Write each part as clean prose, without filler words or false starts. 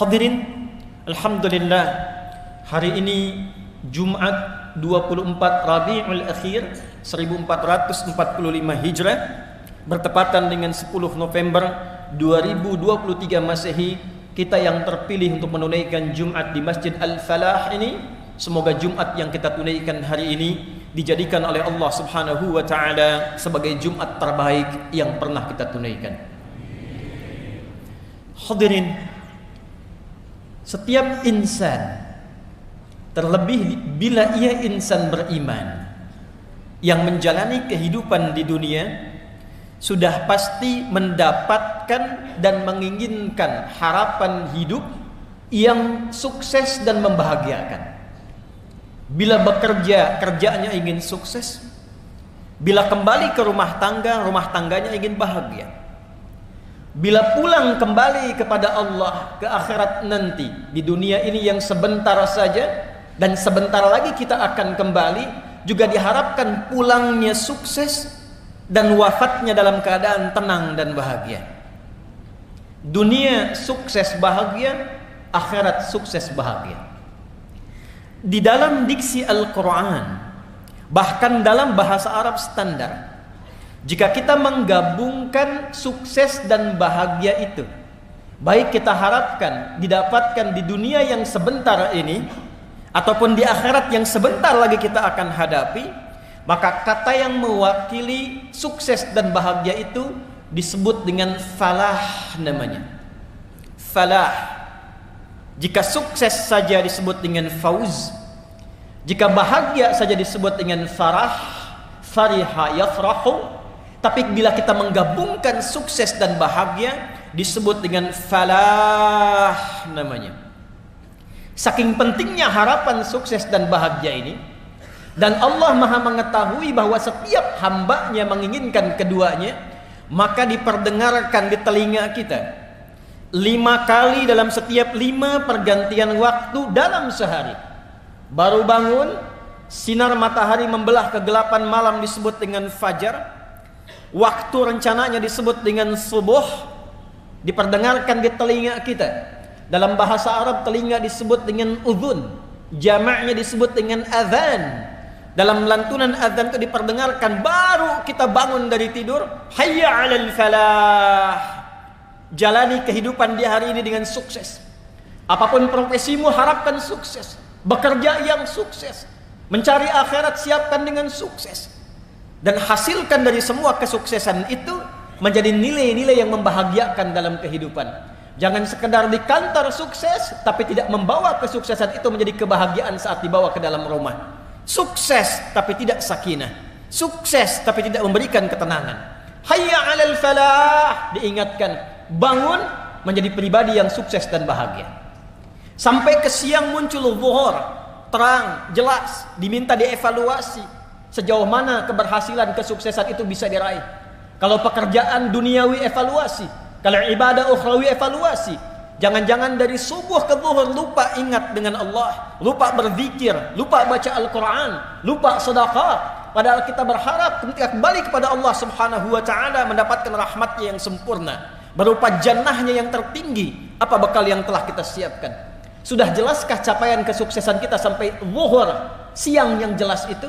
Hadirin, alhamdulillah, hari ini Jumat 24 Rabiul Akhir 1445 Hijrah bertepatan dengan 10 November 2023 Masehi. Kita yang terpilih untuk menunaikan Jumat di Masjid Al-Falah ini, semoga Jumat yang kita tunaikan hari ini dijadikan oleh Allah Subhanahu wa taala sebagai Jumat terbaik yang pernah kita tunaikan. Hadirin, setiap insan, terlebih bila ia insan beriman yang menjalani kehidupan di dunia, sudah pasti mendapatkan dan menginginkan harapan hidup yang sukses dan membahagiakan. Bila bekerja, kerjaannya ingin sukses. Bila kembali ke rumah tangganya ingin bahagia. Bila pulang kembali kepada Allah ke akhirat nanti, di dunia ini yang sebentar saja dan sebentar lagi kita akan kembali, juga diharapkan pulangnya sukses dan wafatnya dalam keadaan tenang dan bahagia. Dunia sukses bahagia, akhirat sukses bahagia. Di dalam diksi Al-Quran, bahkan dalam bahasa Arab standar, jika kita menggabungkan sukses dan bahagia itu, baik kita harapkan didapatkan di dunia yang sebentar ini ataupun di akhirat yang sebentar lagi kita akan hadapi, maka kata yang mewakili sukses dan bahagia itu disebut dengan falah namanya. Falah. Jika sukses saja disebut dengan fauz, jika bahagia saja disebut dengan farah, fariha yafrahu. Tapi bila kita menggabungkan sukses dan bahagia disebut dengan falah namanya. Saking pentingnya harapan sukses dan bahagia ini, dan Allah Maha mengetahui bahwa setiap hambanya menginginkan keduanya, maka diperdengarkan di telinga kita 5 kali dalam setiap 5 pergantian waktu dalam sehari. Baru bangun, sinar matahari membelah kegelapan malam disebut dengan fajar. Waktu rencananya disebut dengan subuh, diperdengarkan di telinga kita. Dalam bahasa Arab telinga disebut dengan udhun, jamaknya disebut dengan azan. Dalam lantunan azan itu diperdengarkan baru kita bangun dari tidur, hayya 'alal falah. Jalani kehidupan di hari ini dengan sukses. Apapun profesimu harapkan sukses. Bekerja yang sukses. Mencari akhirat siapkan dengan sukses. Dan hasilkan dari semua kesuksesan itu menjadi nilai-nilai yang membahagiakan dalam kehidupan. Jangan sekedar di kantor sukses tapi tidak membawa kesuksesan itu menjadi kebahagiaan saat dibawa ke dalam rumah. Sukses tapi tidak sakinah. Sukses tapi tidak memberikan ketenangan. Hayya 'alal falah, diingatkan, bangun menjadi pribadi yang sukses dan bahagia. Sampai ke siang muncul zuhur, terang, jelas, diminta dievaluasi sejauh mana keberhasilan kesuksesan itu bisa diraih. Kalau pekerjaan duniawi evaluasi, kalau ibadah ukhrawi evaluasi. Jangan-jangan dari subuh ke zuhur lupa ingat dengan Allah, lupa berzikir, lupa baca Al-Quran, lupa sedekah. Padahal kita berharap ketika kembali kepada Allah Subhanahu wa taala mendapatkan rahmatnya yang sempurna berupa jannahnya yang tertinggi. Apa bekal yang telah kita siapkan? Sudah jelaskah capaian kesuksesan kita sampai zuhur, siang yang jelas itu?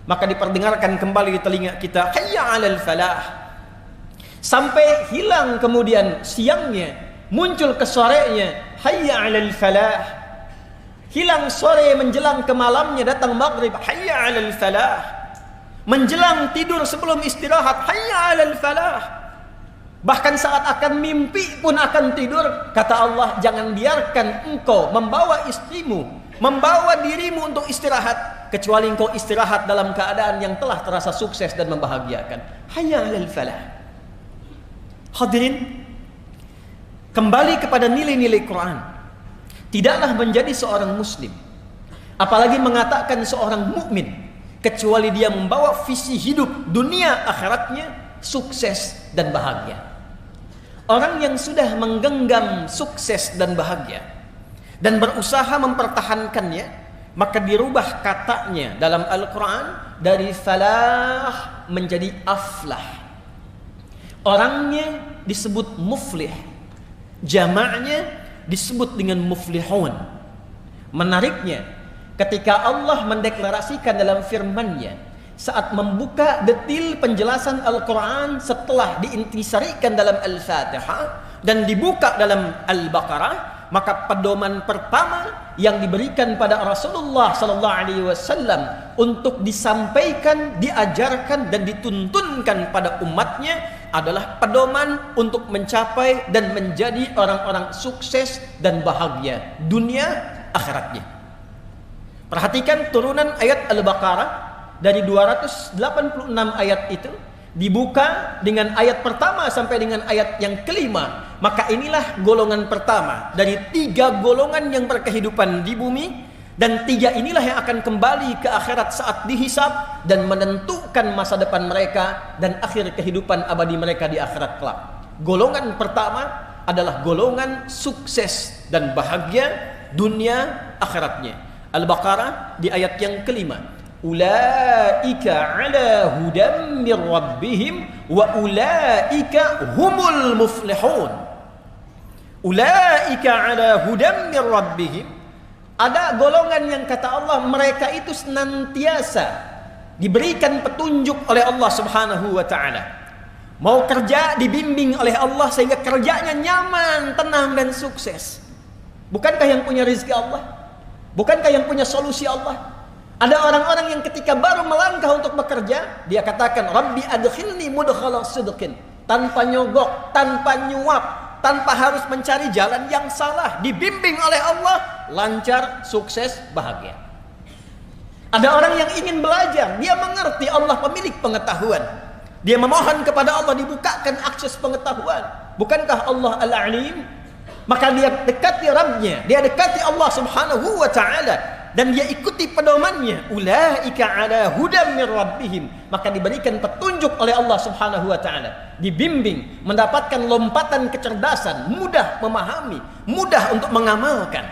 Maka diperdengarkan kembali di telinga kita, hayya 'alal falah. Sampai hilang kemudian siangnya, muncul ke sorenya, hayya 'alal falah. Hilang sore menjelang ke malamnya, datang maghrib, hayya 'alal falah. Menjelang tidur sebelum istirahat, hayya 'alal falah. Bahkan saat akan mimpi pun akan tidur, kata Allah, jangan biarkan engkau membawa istrimu, membawa dirimu untuk istirahat, kecuali engkau istirahat dalam keadaan yang telah terasa sukses dan membahagiakan. Hayya 'alal falah. Hadirin, kembali kepada nilai-nilai Quran. Tidaklah menjadi seorang muslim, apalagi mengatakan seorang mukmin, kecuali dia membawa visi hidup dunia akhiratnya sukses dan bahagia. Orang yang sudah menggenggam sukses dan bahagia dan berusaha mempertahankannya, maka dirubah katanya dalam Al-Quran dari falah menjadi aflah. Orangnya disebut muflih, jamaknya disebut dengan muflihun. Menariknya, ketika Allah mendeklarasikan dalam firman-Nya saat membuka detil penjelasan Al-Quran setelah diintisarikan dalam Al-Fatihah dan dibuka dalam Al-Baqarah, maka pedoman pertama yang diberikan pada Rasulullah sallallahu alaihi wasallam untuk disampaikan, diajarkan dan dituntunkan pada umatnya adalah pedoman untuk mencapai dan menjadi orang-orang sukses dan bahagia dunia akhiratnya. Perhatikan turunan ayat Al-Baqarah dari 286 ayat itu dibuka dengan ayat pertama sampai dengan ayat yang kelima. Maka inilah golongan pertama dari 3 golongan yang berkehidupan di bumi, dan 3 inilah yang akan kembali ke akhirat saat dihisab dan menentukan masa depan mereka dan akhir kehidupan abadi mereka di akhirat kelak. Golongan pertama adalah golongan sukses dan bahagia dunia akhiratnya. Al-Baqarah di ayat yang kelima, ulaika ala hudam mir rabbihim wa ulaika humul muflihun. Ulaika ala hudam mir rabbihim, ada golongan yang kata Allah mereka itu senantiasa diberikan petunjuk oleh Allah Subhanahu wa taala. Mau kerja dibimbing oleh Allah sehingga kerjanya nyaman, tenang dan sukses. Bukankah yang punya rezeki Allah? Bukankah yang punya solusi Allah? Ada orang-orang yang ketika baru melangkah untuk bekerja, dia katakan, Rabbi adkhilni mudkhala sidqin. Tanpa nyogok, tanpa nyuap, tanpa harus mencari jalan yang salah. Dibimbing oleh Allah, lancar, sukses, bahagia. Ada orang yang ingin belajar, dia mengerti Allah pemilik pengetahuan. Dia memohon kepada Allah dibukakan akses pengetahuan. Bukankah Allah Al-Alim? Maka dia dekati Rabbnya, dia dekati Allah Subhanahu wa ta'ala, dan dia ikuti pedomannya. Ulaika ala hudam mir rabbihim, maka diberikan petunjuk oleh Allah Subhanahu wa ta'ala, dibimbing, mendapatkan lompatan kecerdasan, mudah memahami, mudah untuk mengamalkan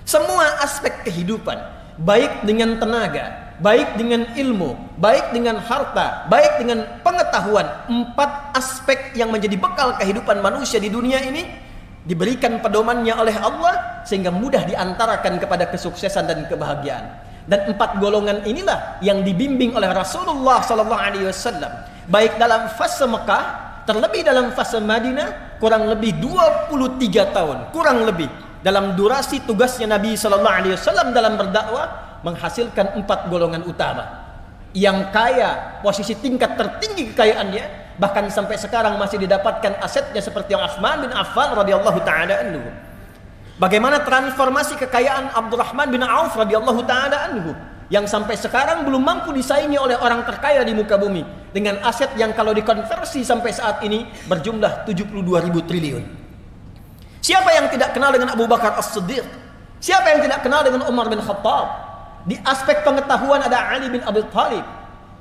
semua aspek kehidupan, baik dengan tenaga, baik dengan ilmu, baik dengan harta, baik dengan pengetahuan. 4 aspek yang menjadi bekal kehidupan manusia di dunia ini diberikan pedomannya oleh Allah sehingga mudah diantarakan kepada kesuksesan dan kebahagiaan. Dan 4 golongan inilah yang dibimbing oleh Rasulullah sallallahu alaihi wasallam, baik dalam fase Mekah, terlebih dalam fase Madinah, kurang lebih 23 tahun, kurang lebih dalam durasi tugasnya Nabi sallallahu alaihi wasallam dalam berdakwah, menghasilkan 4 golongan utama yang kaya, posisi tingkat tertinggi kekayaannya, bahkan sampai sekarang masih didapatkan asetnya seperti yang Utsman bin Affan radhiyallahu taala anhu. Bagaimana transformasi kekayaan Abdurrahman bin Auf radhiyallahu taala anhu yang sampai sekarang belum mampu disaingi oleh orang terkaya di muka bumi dengan aset yang kalau dikonversi sampai saat ini berjumlah 72.000 triliun. Siapa yang tidak kenal dengan Abu Bakar As-Siddiq? Siapa yang tidak kenal dengan Umar bin Khattab? Di aspek pengetahuan ada Ali bin Abi Thalib,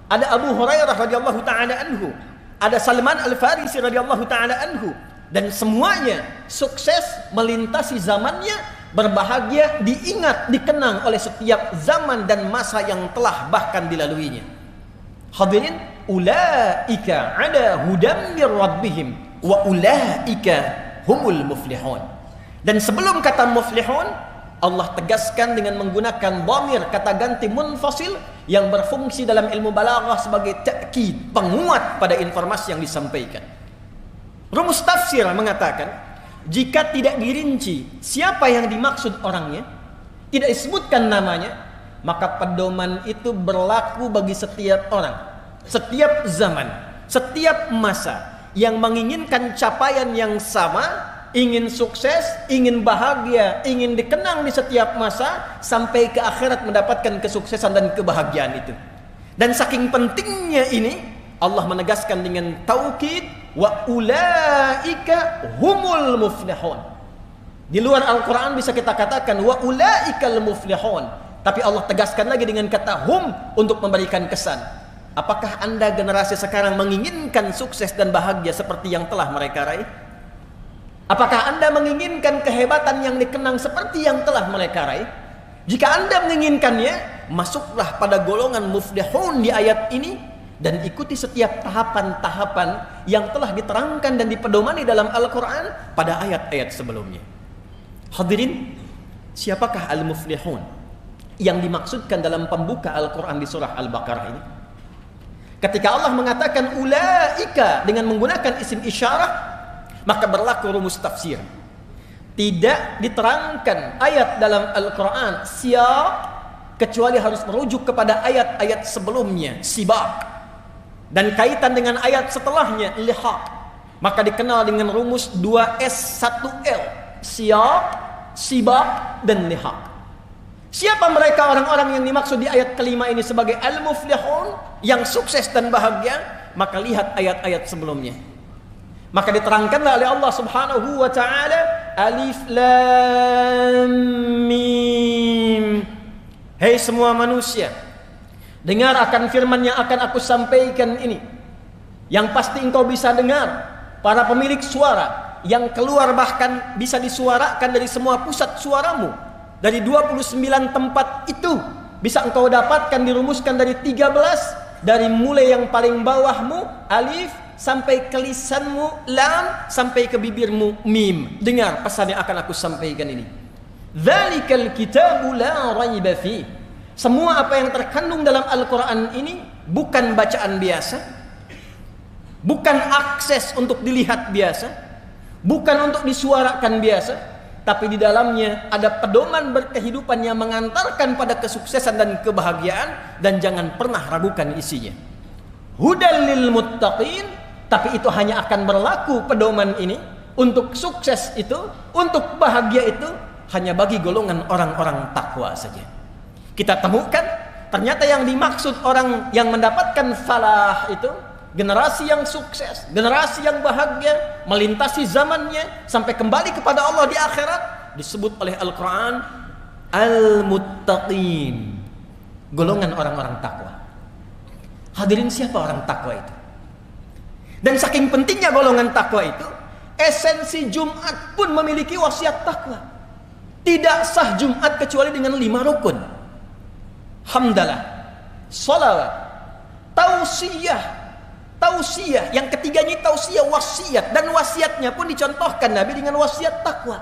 ada Abu Hurairah radhiyallahu taala anhu, ada Salman Al-Farisi radhiyallahu taala anhu, dan semuanya sukses melintasi zamannya, berbahagia, diingat, dikenang oleh setiap zaman dan masa yang telah bahkan dilaluinya. Hadirin, ulaika ala hudam mir rabbihim wa ulaika humul muflihun. Dan sebelum kata muflihun, Allah tegaskan dengan menggunakan dhamir, kata ganti munfasil yang berfungsi dalam ilmu balaghah sebagai ta'kid, penguat pada informasi yang disampaikan. Rumus tafsir mengatakan, jika tidak dirinci siapa yang dimaksud orangnya, tidak disebutkan namanya, maka pedoman itu berlaku bagi setiap orang, setiap zaman, setiap masa yang menginginkan capaian yang sama, ingin sukses, ingin bahagia, ingin dikenang di setiap masa sampai ke akhirat mendapatkan kesuksesan dan kebahagiaan itu. Dan saking pentingnya ini, Allah menegaskan dengan taukid, wa ulaika humul muflihun. Di luar Al-Quran bisa kita katakan wa ulaikal muflihun, tapi Allah tegaskan lagi dengan kata hum untuk memberikan kesan. Apakah Anda generasi sekarang menginginkan sukses dan bahagia seperti yang telah mereka raih? Apakah Anda menginginkan kehebatan yang dikenang seperti yang telah mereka raih? Jika Anda menginginkannya, masuklah pada golongan muflihun di ayat ini dan ikuti setiap tahapan-tahapan yang telah diterangkan dan dipedomani dalam Al-Quran pada ayat-ayat sebelumnya. Hadirin, siapakah al-muflihun yang dimaksudkan dalam pembuka Al-Quran di surah Al-Baqarah ini? Ketika Allah mengatakan ulaika dengan menggunakan isim isyarah, maka berlaku rumus tafsir. Tidak diterangkan ayat dalam Al-Quran siyaq kecuali harus merujuk kepada ayat-ayat sebelumnya, sibaq, dan kaitan dengan ayat setelahnya, lihaq. Maka dikenal dengan rumus 2S 1L, siyaq, sibaq, dan lihaq. Siapa mereka orang-orang yang dimaksud di ayat kelima ini sebagai al-muflihun, yang sukses dan bahagia? Maka lihat ayat-ayat sebelumnya. Maka diterangkanlah oleh Allah Subhanahu wa taala, alif lam mim. Hei semua manusia, dengar akan firman yang akan aku sampaikan ini. Yang pasti engkau bisa dengar, para pemilik suara yang keluar bahkan bisa disuarakan dari semua pusat suaramu. Dari 29 tempat itu bisa engkau dapatkan, dirumuskan dari 13, dari mulai yang paling bawahmu alif sampai ke lisanmu lam, sampai ke bibirmu mim. Dengar pesan yang akan aku sampaikan ini. Dzalikal kitabu la raiba fi. Semua apa yang terkandung dalam Al-Quran ini bukan bacaan biasa, bukan akses untuk dilihat biasa, bukan untuk disuarakan biasa, tapi di dalamnya ada pedoman berkehidupan yang mengantarkan pada kesuksesan dan kebahagiaan, dan jangan pernah ragukan isinya. Hudal lil muttaqin, tapi itu hanya akan berlaku pedoman ini untuk sukses itu, untuk bahagia itu hanya bagi golongan orang-orang takwa saja. Kita temukan ternyata yang dimaksud orang yang mendapatkan falah itu generasi yang sukses, generasi yang bahagia, melintasi zamannya sampai kembali kepada Allah di akhirat, disebut oleh Al-Quran al-muttaqin, golongan orang-orang takwa. Hadirin, siapa orang takwa itu? Dan saking pentingnya golongan takwa itu, esensi Jumat pun memiliki wasiat takwa. Tidak sah Jumat kecuali dengan 5 rukun: hamdalah, salawat, tausiyah. Tausiah, yang ketiganya tausiah wasiat, dan wasiatnya pun dicontohkan Nabi dengan wasiat takwa.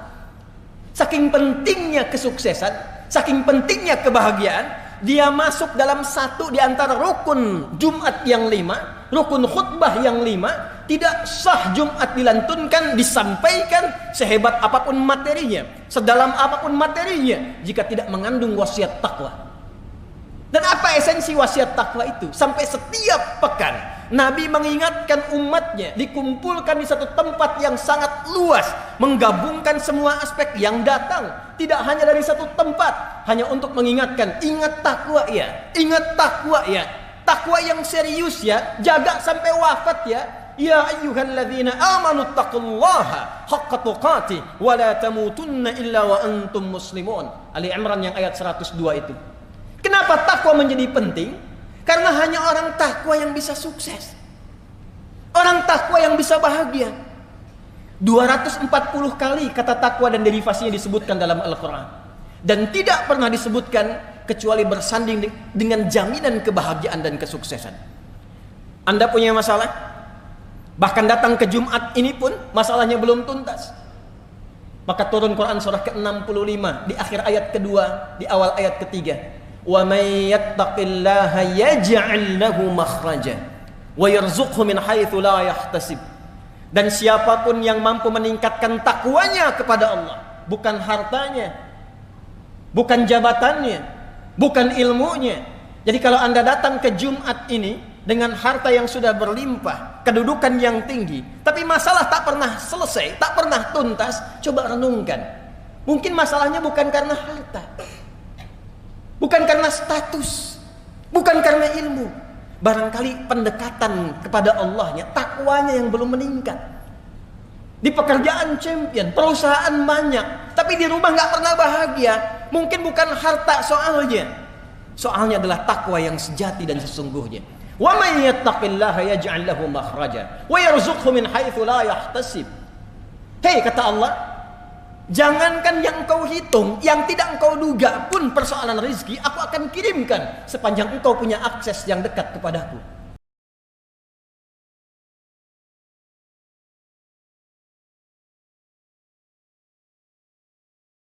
Saking pentingnya kesuksesan, saking pentingnya kebahagiaan, dia masuk dalam satu di antara rukun Jumat yang 5, rukun khutbah yang 5. Tidak sah Jumat dilantunkan, disampaikan sehebat apapun materinya, sedalam apapun materinya, jika tidak mengandung wasiat takwa. Dan apa esensi wasiat takwa itu? Sampai setiap pekan Nabi mengingatkan umatnya, dikumpulkan di satu tempat yang sangat luas, menggabungkan semua aspek yang datang, tidak hanya dari satu tempat, hanya untuk mengingatkan, ingat takwa ya, ingat takwa ya, takwa yang serius ya, jaga sampai wafat ya. Ya ayyuhalladzina amanu taqullaha haqqa tuqatih wa la tamutunna illa wa antum muslimun. Ali Imran yang ayat 102 itu. Kenapa takwa menjadi penting? Karena hanya orang takwa yang bisa sukses, orang takwa yang bisa bahagia. 240 kali kata takwa dan derivasinya disebutkan dalam Al-Quran, dan tidak pernah disebutkan kecuali bersanding dengan jaminan kebahagiaan dan kesuksesan. Anda punya masalah, bahkan datang ke Jumat ini pun masalahnya belum tuntas, maka turun Quran surah ke-65 di akhir ayat kedua, di awal ayat ketiga. Wa may yattaqillaha yaj'al lahu makhraja wa yarzuqhu min haitsu la yahtasib. Dan siapapun yang mampu meningkatkan takwanya kepada Allah, bukan hartanya, bukan jabatannya, bukan ilmunya. Jadi kalau Anda datang ke Jumat ini dengan harta yang sudah berlimpah, kedudukan yang tinggi, tapi masalah tak pernah selesai, tak pernah tuntas, coba renungkan. Mungkin masalahnya bukan karena harta, bukan karena status, bukan karena ilmu. Barangkali pendekatan kepada Allahnya, takwanya yang belum meningkat. Di pekerjaan champion, perusahaan banyak, tapi di rumah gak pernah bahagia. Mungkin bukan harta soalnya, soalnya adalah takwa yang sejati dan sesungguhnya. Wa may yattaqillaha yaj'al lahu makhraja wa yarzuqhu min haitsu la yahtasib. Hei, kata Allah, jangankan yang engkau hitung, yang tidak engkau duga pun persoalan rezeki, aku akan kirimkan sepanjang engkau punya akses yang dekat kepadaku.